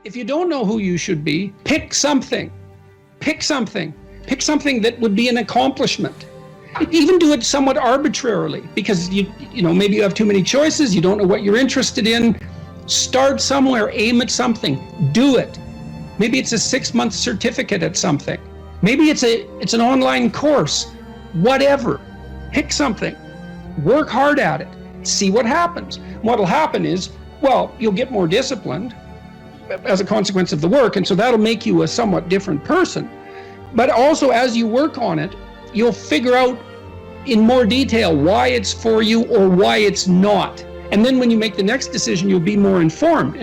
If you don't know who you should be, pick something. Pick something. Pick something that would be an accomplishment. Even do it somewhat arbitrarily, because you know, maybe you have too many choices, you don't know what you're interested in. Start somewhere, aim at something, do it. Maybe it's a 6-month certificate at something. Maybe it's an online course. Whatever. Pick something. Work hard at it. See what happens. What'll happen is, well, you'll get more disciplined as a consequence of the work, and so that'll make you a somewhat different person. But also, as you work on it, you'll figure out in more detail why it's for you or why it's not. And then when you make the next decision, you'll be more informed.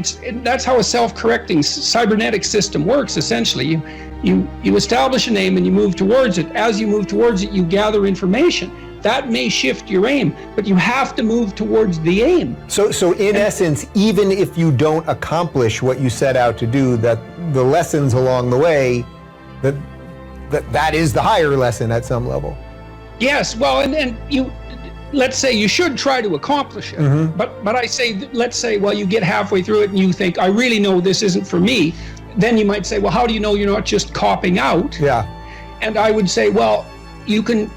That's how a self-correcting cybernetic system works, essentially. You establish an aim and you move towards it. As you move towards it, you gather information. That may shift your aim, but you have to move towards the aim. So in essence, even if you don't accomplish what you set out to do, that the lessons along the way, that is the higher lesson at some level. Yes, well, and you, let's say you should try to accomplish it, but I say, let's say, well, you get halfway through it and you think, I really know this isn't for me. Then you might say, well, how do you know you're not just copping out? Yeah. And I would say, well, you can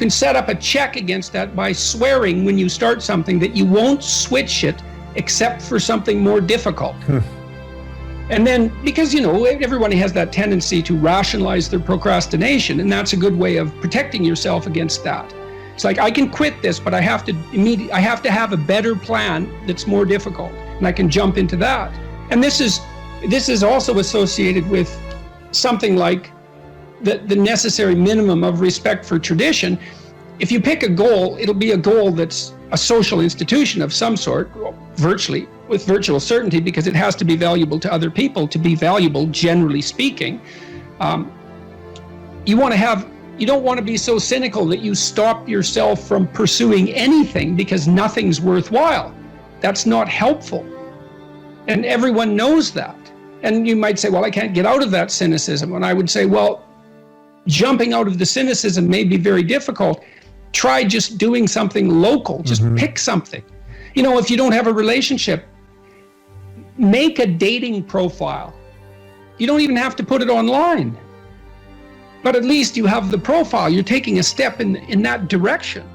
set up a check against that by swearing when you start something that you won't switch it except for something more difficult. And then, because, you know, everybody has that tendency to rationalize their procrastination, and that's a good way of protecting yourself against that. It's like, I can quit this, but I have to have a better plan that's more difficult, and I can jump into that. And this is also associated with something like the necessary minimum of respect for tradition. If you pick a goal, it'll be a goal that's a social institution of some sort, virtually, with virtual certainty, because it has to be valuable to other people to be valuable, generally speaking. You don't want to be so cynical that you stop yourself from pursuing anything because nothing's worthwhile. That's not helpful. And everyone knows that. And you might say, well, I can't get out of that cynicism. And I would say, well, jumping out of the cynicism may be very difficult. Try just doing something local. Just pick something. You know, if you don't have a relationship, make a dating profile. You don't even have to put it online. But at least you have the profile. You're taking a step in that direction.